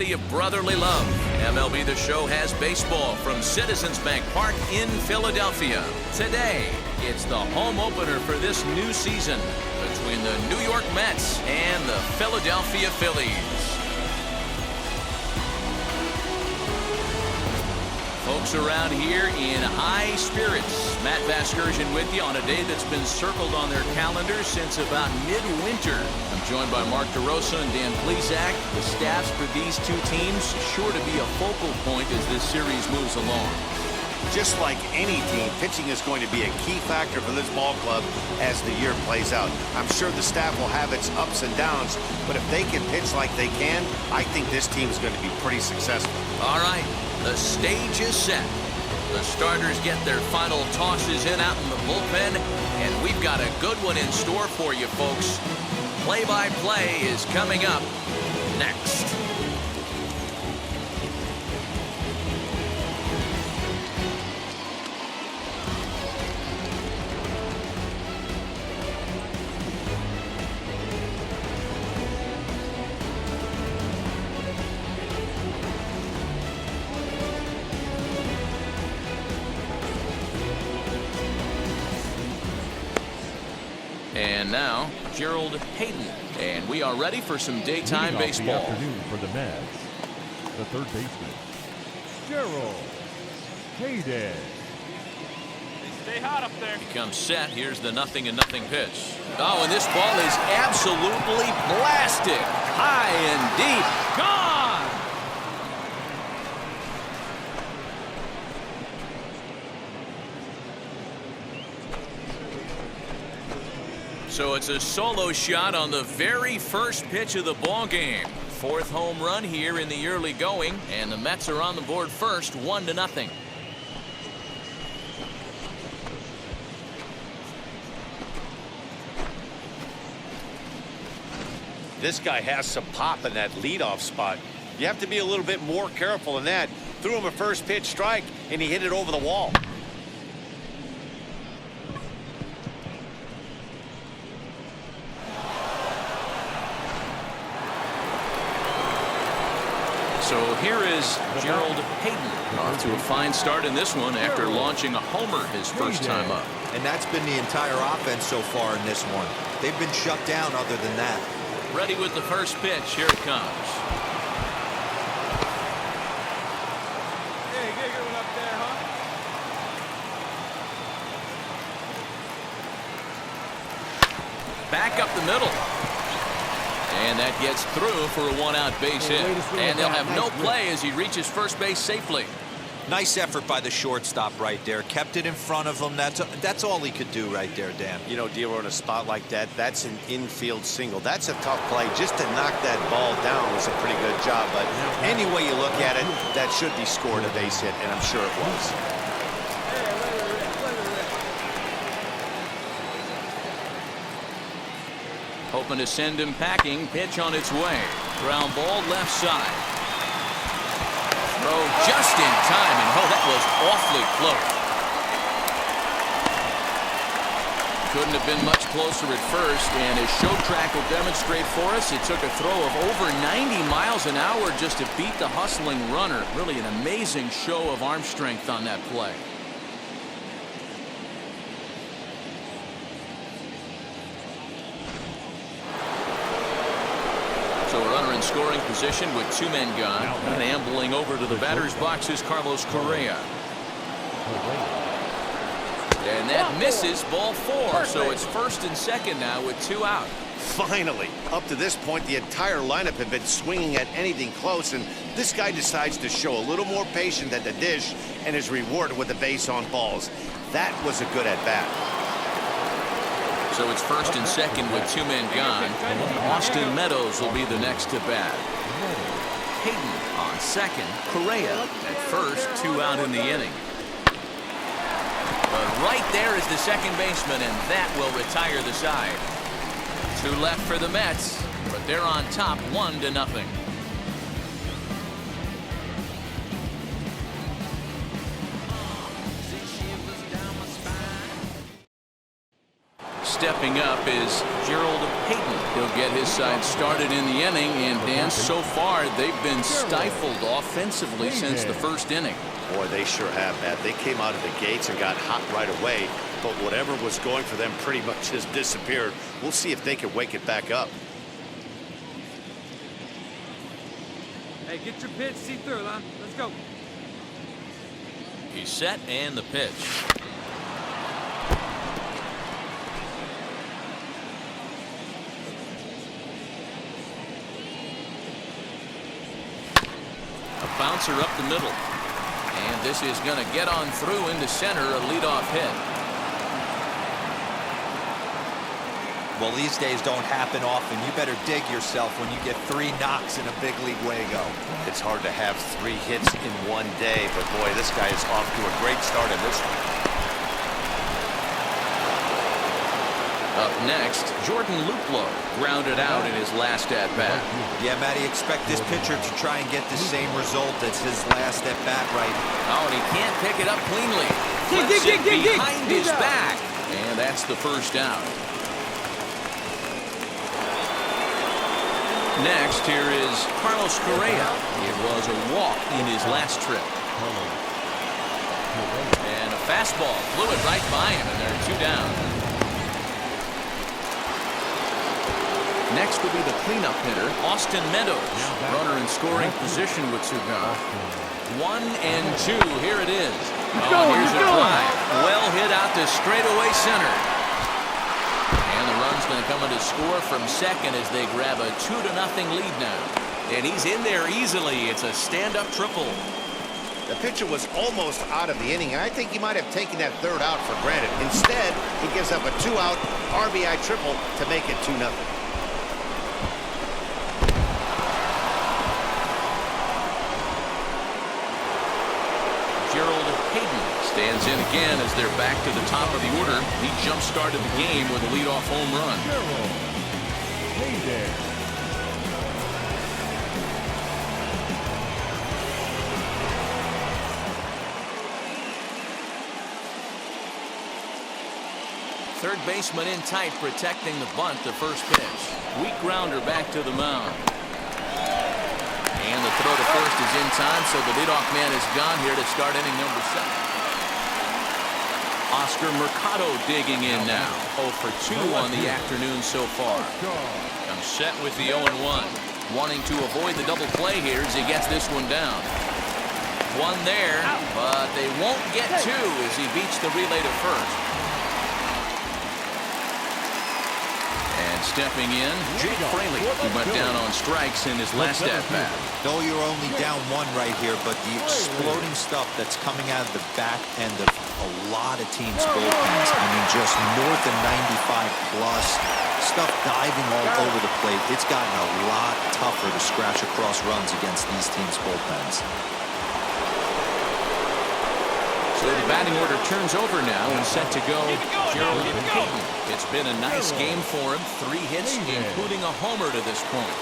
Of brotherly love, MLB The Show has baseball from Citizens Bank Park in Philadelphia. Today, it's the home opener for this new season between the New York Mets and the Philadelphia Phillies. Folks around here in high spirits. Matt Vasgersian with you on a day that's been circled on their calendars since about midwinter. I'm joined by Mark DeRosa and Dan Plesac. The staffs for these two teams sure to be a focal point as this series moves along. Just like any team, pitching is going to be a key factor for this ball club as the year plays out. I'm sure the staff will have its ups and downs, but if they can pitch like they can, I think this team is going to be pretty successful. All right, the stage is set. The starters get their final tosses in out in the bullpen, and we've got a good one in store for you folks. Play-by-play is coming up next. And now, Gerald Hayden. And we are ready for some daytime baseball. The afternoon for the Mets, the third baseman, Gerald Hayden. Stay hot up there. He comes set. Here's the 0-0 pitch. Oh, and this ball is absolutely blasted. High and deep. Gone! So it's a solo shot on the very first pitch of the ball game. Fourth home run here in the early going, and the Mets are on the board first, 1-0. This guy has some pop in that leadoff spot. You have to be a little bit more careful than that. Threw him a first pitch strike, and he hit it over the wall. So here is Gerald Hayden, off to a fine start in this one after launching a homer his first time up. And that's been the entire offense so far in this one. They've been shut down other than that. Ready with the first pitch. Here it comes. Hey, get one up there, huh? Back up the middle. And that gets through for a one-out base hit. And they'll have no play as he reaches first base safely. Nice effort by the shortstop right there. Kept it in front of him. That's all he could do right there, Dan. You know, D'Lo, in a spot like that, that's an infield single. That's a tough play. Just to knock that ball down was a pretty good job. But any way you look at it, that should be scored a base hit, and I'm sure it was. Hoping to send him packing. Pitch on its way. Ground ball left side. Throw just in time, and oh, that was awfully close. Couldn't have been much closer at first, and as show track will demonstrate for us, it took a throw of over 90 miles an hour just to beat the hustling runner. Really an amazing show of arm strength on that play. So a runner in scoring position with two men gone. And ambling over to the batter's box is Carlos Correa. And that misses, ball four. So it's first and second now with two out. Finally, up to this point, the entire lineup had been swinging at anything close, and this guy decides to show a little more patience at the dish and is rewarded with a base on balls. That was a good at-bat. So it's first and second with two men gone. Austin Meadows will be the next to bat. Hayden on second. Correa at first. Two out in the inning. But right there is the second baseman, and that will retire the side. Two left for the Mets, but they're on top 1-0. stepping up is Gerald Payton. He'll get his side started in the inning, and Dan, so far they've been stifled offensively since the first inning. Boy, they sure have, Matt. They came out of the gates and got hot right away, but whatever was going for them pretty much has disappeared. We'll see if they can wake it back up. Hey, get your pitch, see through, huh? Let's go. He's set, and the pitch. A bouncer up the middle. And this is going to get on through into center, a leadoff hit. Well, these days don't happen often. You better dig yourself when you get 3 knocks in a big league Wago. It's hard to have 3 hits in one day, but boy, this guy is off to a great start in this one. Up next, Jordan Luplow grounded out in his last at-bat. Yeah, Matty, expect this pitcher to try and get the same result as his last at-bat right. Oh, and he can't pick it up cleanly. Flips it behind his back. And that's the first out. Next, here is Carlos Correa. It was a walk in his last trip. And a fastball flew it right by him, and there are 2 down. Next will be the cleanup hitter, Austin Meadows. Runner in scoring position with 2 gone. 1 and 2. Here it is. Oh, here's a drive. Well hit out to straightaway center. And the run's going to come in to score from second as they grab a 2-0 lead now. And he's in there easily. It's a stand-up triple. The pitcher was almost out of the inning, and I think he might have taken that 3rd out for granted. Instead, he gives up a 2-out RBI triple to make it 2-0. Gerald Payton stands in again as they're back to the top of the order. He jump-started the game with a leadoff home run. Gerald Payton. Third baseman in tight, protecting the bunt, the first pitch. Weak grounder back to the mound. And the throw to first is in time, so the leadoff man is gone here to start inning number 7. Oscar Mercado digging in now. 0 for 2 on the afternoon so far. Comes set with the 0-1. Wanting to avoid the double play here as he gets this one down. 1 there, but they won't get 2 as he beats the relay to first. And stepping in, Jake Fraley, who went down on strikes in his last at-bat. Though you're only down 1 right here, but the exploding stuff that's coming out of the back end of a lot of teams' bullpens. I mean, just north of 95 plus. Stuff diving all over the plate. It's gotten a lot tougher to scratch across runs against these teams' bullpens. So the batting order turns over now and set to go Gerald Payton. It's been a nice game for him. 3 hits, including a homer to this point.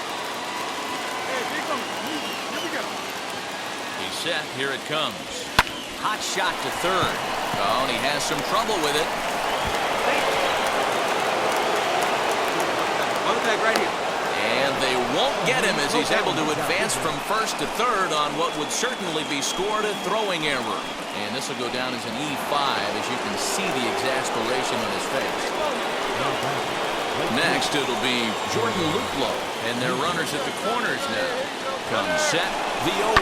He's set. Here it comes. Hot shot to third. Oh, and he has some trouble with it. Right here. And they won't get him as he's able to advance from first to third on what would certainly be scored a throwing error. And this will go down as an E5 as you can see the exasperation on his face. Next it'll be Jordan Luplow and their runners at the corners now. Comes set, the 0-1.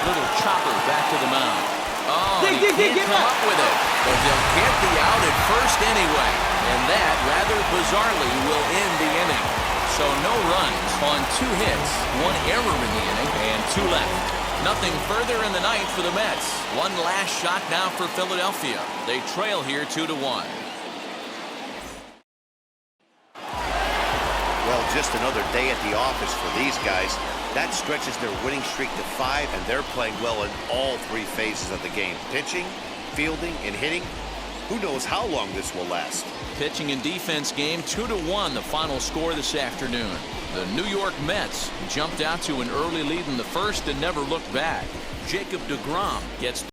Little chopper back to the mound. Oh, he can't come up with it, but they'll get the out at first anyway. And that, rather bizarrely, will end the inning. So no runs on 2 hits, 1 error in the inning, and 2 left. Nothing further in the ninth for the Mets. 1 last shot now for Philadelphia. They trail here 2-1. Well, just another day at the office for these guys. That stretches their winning streak to 5, and they're playing well in all 3 phases of the game. Pitching, fielding, and hitting. Who knows how long this will last. Pitching and defense game 2-1, the final score this afternoon. The New York Mets jumped out to an early lead in the first and never looked back. Jacob deGrom gets